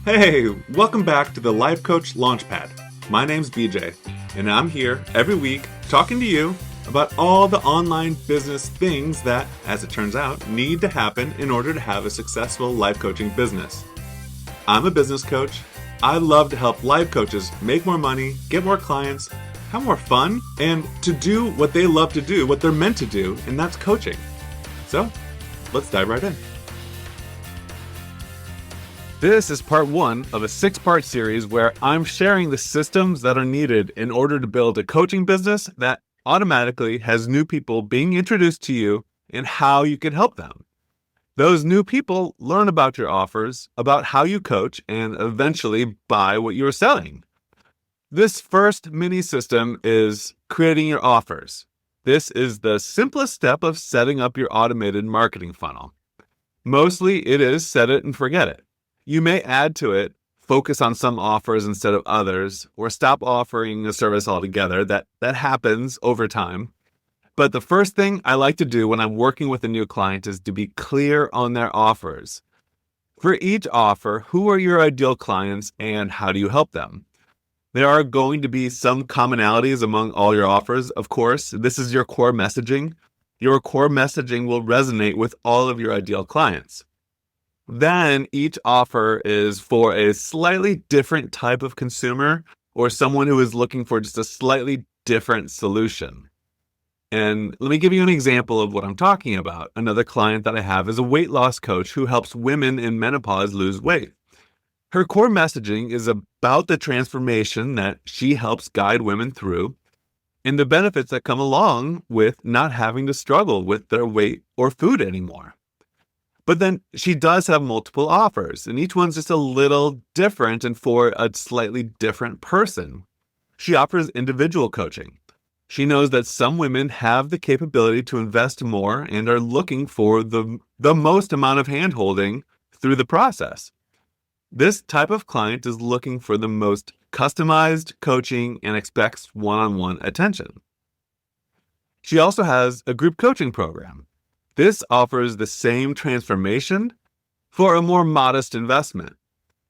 Hey, welcome back to the Life Coach Launchpad. My name's BJ, and I'm here every week talking to you about all the online business things that, as it turns out, need to happen in order to have a successful life coaching business. I'm a business coach. I love to help life coaches make more money, get more clients, have more fun, and to do what they love to do, what they're meant to do, and that's coaching. So, let's dive right in. This is part one of a 6-part series where I'm sharing the systems that are needed in order to build a coaching business that automatically has new people being introduced to you and how you can help them. Those new people learn about your offers, about how you coach, and eventually buy what you're selling. This first mini system is creating your offers. This is the simplest step of setting up your automated marketing funnel. Mostly it is set it and forget it. You may add to it, focus on some offers instead of others, or stop offering a service altogether. That happens over time. But the first thing I like to do when I'm working with a new client is to be clear on their offers. For each offer, who are your ideal clients and how do you help them? There are going to be some commonalities among all your offers, of course. This is your core messaging. Your core messaging will resonate with all of your ideal clients. Then each offer is for a slightly different type of consumer or someone who is looking for just a slightly different solution. And let me give you an example of what I'm talking about. Another client that I have is a weight loss coach who helps women in menopause lose weight. Her core messaging is about the transformation that she helps guide women through and the benefits that come along with not having to struggle with their weight or food anymore. But then she does have multiple offers, and each one's just a little different and for a slightly different person. She offers individual coaching. She knows that some women have the capability to invest more and are looking for the most amount of hand-holding through the process. This type of client is looking for the most customized coaching and expects one-on-one attention. She also has a group coaching program. This offers the same transformation for a more modest investment.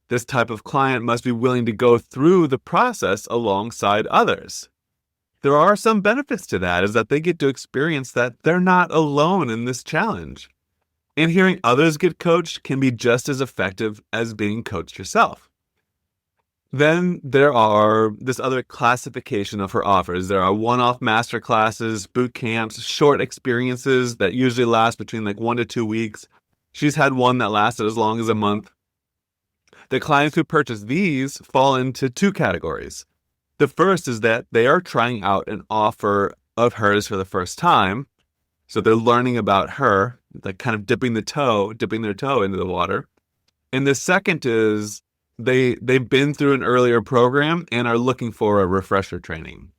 This type of client must be willing to go through the process alongside others. There are some benefits to that, is that they get to experience that they're not alone in this challenge. And hearing others get coached can be just as effective as being coached yourself. Then there are this other classification of her offers. There are one-off master classes, boot camps, short experiences that usually last between 1 to 2 weeks. She's had one that lasted as long as a month. The clients who purchase these fall into 2 categories. The first is that they are trying out an offer of hers for the first time. So they're learning about her, kind of dipping their toe into the water. And the second is they've been through an earlier program and are looking for a refresher training.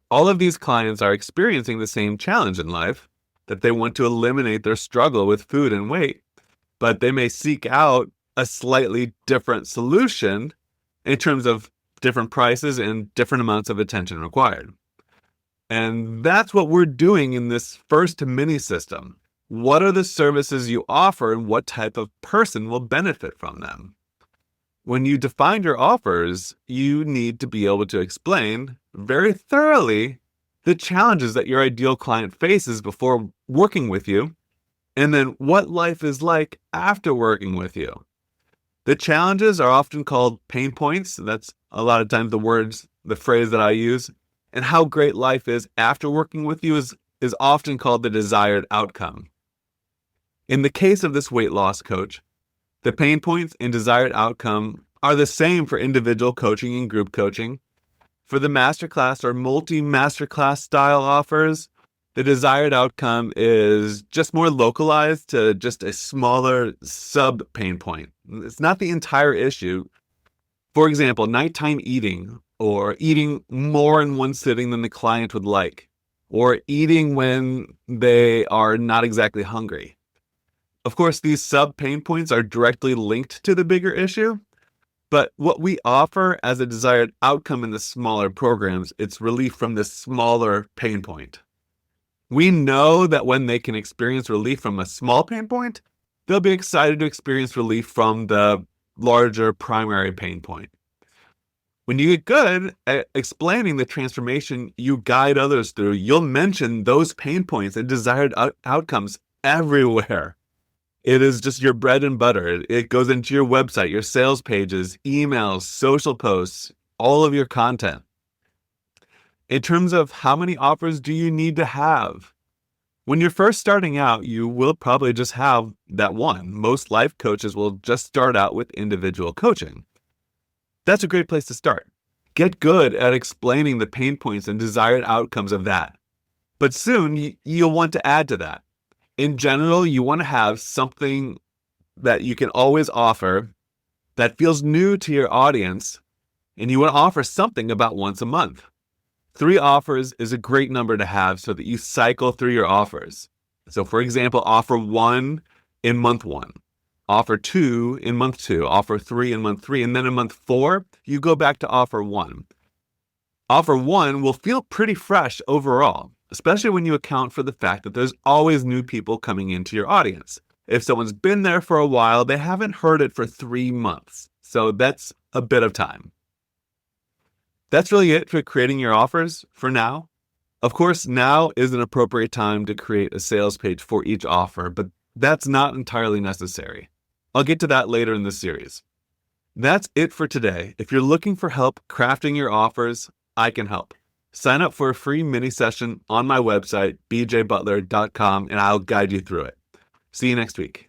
All of these clients are experiencing the same challenge in life, that they want to eliminate their struggle with food and weight, but they may seek out a slightly different solution in terms of different prices and different amounts of attention required. And that's what we're doing in this first mini system. What are the services you offer and what type of person will benefit from them? When you define your offers, you need to be able to explain very thoroughly the challenges that your ideal client faces before working with you, and then what life is like after working with you. The challenges are often called pain points. That's a lot of times the phrase that I use. And how great life is after working with you is often called the desired outcome. In the case of this weight loss coach, the pain points and desired outcome are the same for individual coaching and group coaching. For the masterclass or multi-masterclass style offers, the desired outcome is just more localized to just a smaller sub-pain point. It's not the entire issue. For example, nighttime eating, or eating more in one sitting than the client would like, or eating when they are not exactly hungry. Of course, these sub-pain points are directly linked to the bigger issue, but what we offer as a desired outcome in the smaller programs, it's relief from this smaller pain point. We know that when they can experience relief from a small pain point, they'll be excited to experience relief from the larger primary pain point. When you get good at explaining the transformation you guide others through, you'll mention those pain points and desired outcomes everywhere. It is just your bread and butter. It goes into your website, your sales pages, emails, social posts, all of your content. In terms of how many offers do you need to have? When you're first starting out, you will probably just have that one. Most life coaches will just start out with individual coaching. That's a great place to start. Get good at explaining the pain points and desired outcomes of that. But soon, you'll want to add to that. In general, you want to have something that you can always offer that feels new to your audience, and you want to offer something about once a month. 3 offers is a great number to have so that you cycle through your offers. So for example, offer 1 in month 1, offer 2 in month 2, offer 3 in month 3, and then in month 4, you go back to offer 1. Offer 1 will feel pretty fresh overall, especially when you account for the fact that there's always new people coming into your audience. If someone's been there for a while, they haven't heard it for 3 months. So that's a bit of time. That's really it for creating your offers for now. Of course, now is an appropriate time to create a sales page for each offer, but that's not entirely necessary. I'll get to that later in this series. That's it for today. If you're looking for help crafting your offers, I can help. Sign up for a free mini session on my website, bjbutler.com, and I'll guide you through it. See you next week.